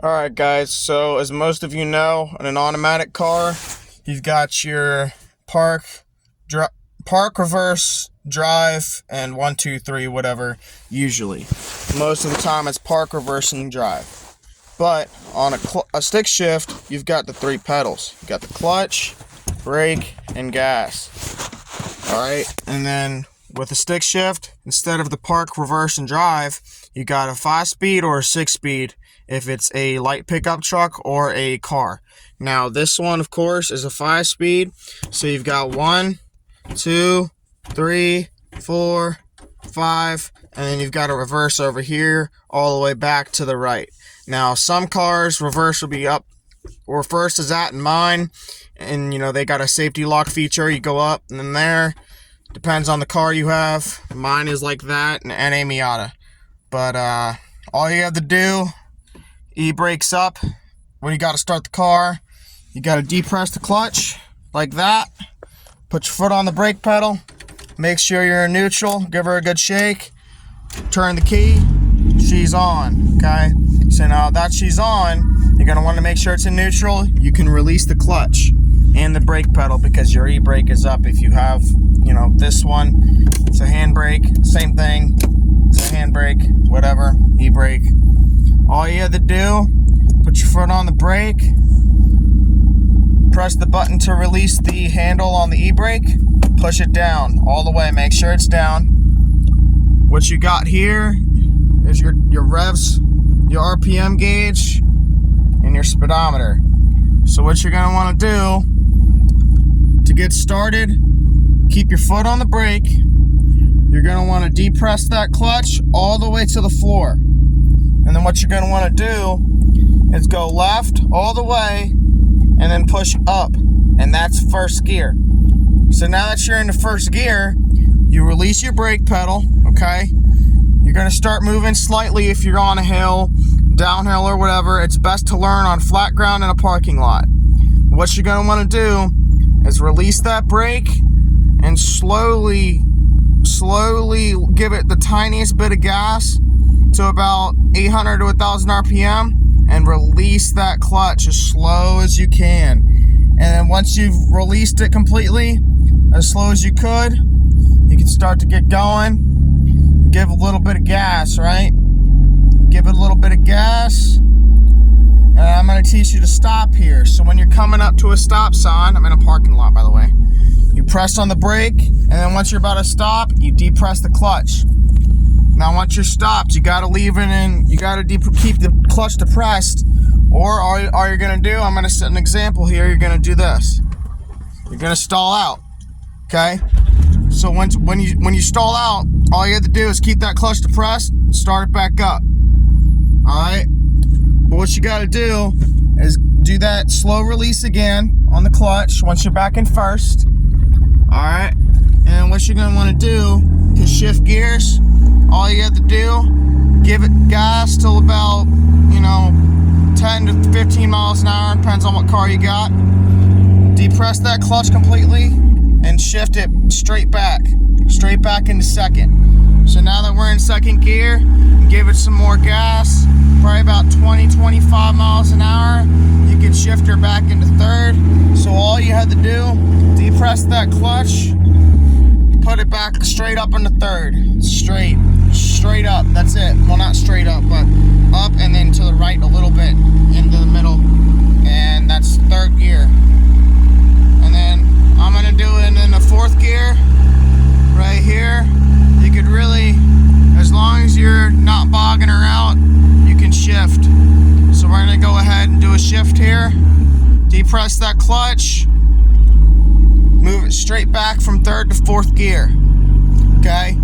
Alright guys, so as most of you know, in an automatic car, you've got your park, reverse, drive, and 1, 2, 3, whatever, usually. Most of the time it's park, reverse, and drive. But on a stick shift, you've got the 3 pedals. You've got the clutch, brake, and gas. Alright, and then with a stick shift, instead of the park, reverse, and drive, you got a 5-speed or a 6-speed if it's a light pickup truck or a car. Now this one, of course, is a 5-speed, so you've got 1, 2, 3, 4, 5, and then you've got a reverse over here all the way back to the right. Now some cars, reverse will be up where first is at in mine, and they got a safety lock feature. You go up and then there. Depends on the car you have. Mine is like that, and a Miata. But all you have to do, e-brakes up. When you got to start the car, you got to depress the clutch like that. Put your foot on the brake pedal. Make sure you're in neutral. Give her a good shake. Turn the key. She's on. Okay. So now that she's on, you're going to want to make sure it's in neutral. You can release the clutch and the brake pedal because your e-brake is up. If you have, this one, it's a handbrake, same thing. It's a handbrake, whatever, e-brake. All you have to do, put your foot on the brake, press the button to release the handle on the e-brake, push it down all the way, make sure it's down. What you got here is your revs, your RPM gauge, and your speedometer. So what you're going to want to do to get started, keep your foot on the brake. You're going to want to depress that clutch all the way to the floor. And then what you're going to want to do is go left all the way and then push up. And that's first gear. So now that you're in the first gear, you release your brake pedal, okay? You're going to start moving slightly if you're on a hill, downhill or whatever. It's best to learn on flat ground in a parking lot. What you're going to want to do is release that brake and slowly give it the tiniest bit of gas to about 800 to 1,000 RPM and release that clutch as slow as you can. And then once you've released it completely, as slow as you could, you can start to get going. Give a little bit of gas, right? Give it a little bit of gas. And I'm going to teach you to stop here. So when you're coming up to a stop sign, I'm in a parking lot, by the way. You press on the brake, and then once you're about to stop, you depress the clutch. Now once you're stopped, you got to leave it in, you got to keep the clutch depressed, or all you're going to do, I'm going to set an example here, you're going to do this. You're going to stall out, okay? So when you stall out, all you have to do is keep that clutch depressed and start it back up, all right? But what you got to do is do that slow release again on the clutch once you're back in first. Alright, and what you're going to want to do to shift gears, all you have to do, give it gas till about, 10 to 15 miles an hour, depends on what car you got. Depress that clutch completely and shift it straight back into second. So now that we're in second gear, give it some more gas, probably about 20-25 miles an hour. You can shift her back into third. So all you have to do, depress that clutch, put it back straight up into third. Straight up, that's it. Well, not straight up, but up and then to the right a little bit, into the middle, and that's third gear. And then I'm gonna do it in the fourth gear, right here. You could really, as long as you're not bogging her out, you can shift. So we're gonna go ahead and do a shift here. Depress that clutch. Move it straight back from third to fourth gear. Okay?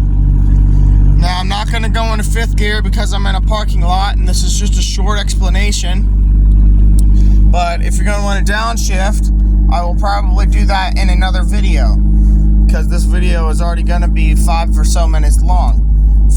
Now I'm not gonna go into fifth gear because I'm in a parking lot and this is just a short explanation. But if you're gonna want to downshift, I will probably do that in another video, because this video is already gonna be 5 or so minutes long.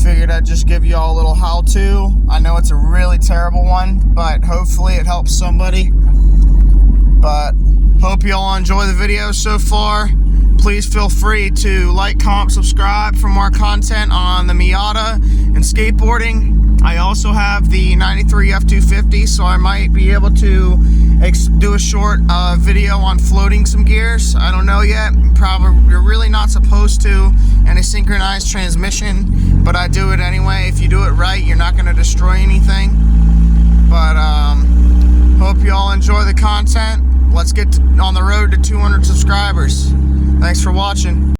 Figured I'd just give you all a little how-to. I know it's a really terrible one, but hopefully it helps somebody. But hope you all enjoy the video so far. Please feel free to like, comment, subscribe for more content on the Miata and skateboarding. I also have the 93 F250, so I might be able to do a short video on floating some gears. I don't know yet. Probably you're really not supposed to in a synchronized transmission, but I do it anyway. If you do it right, you're not going to destroy anything. But hope you all enjoy the content. Let's get on the road to 200 subscribers. Thanks for watching.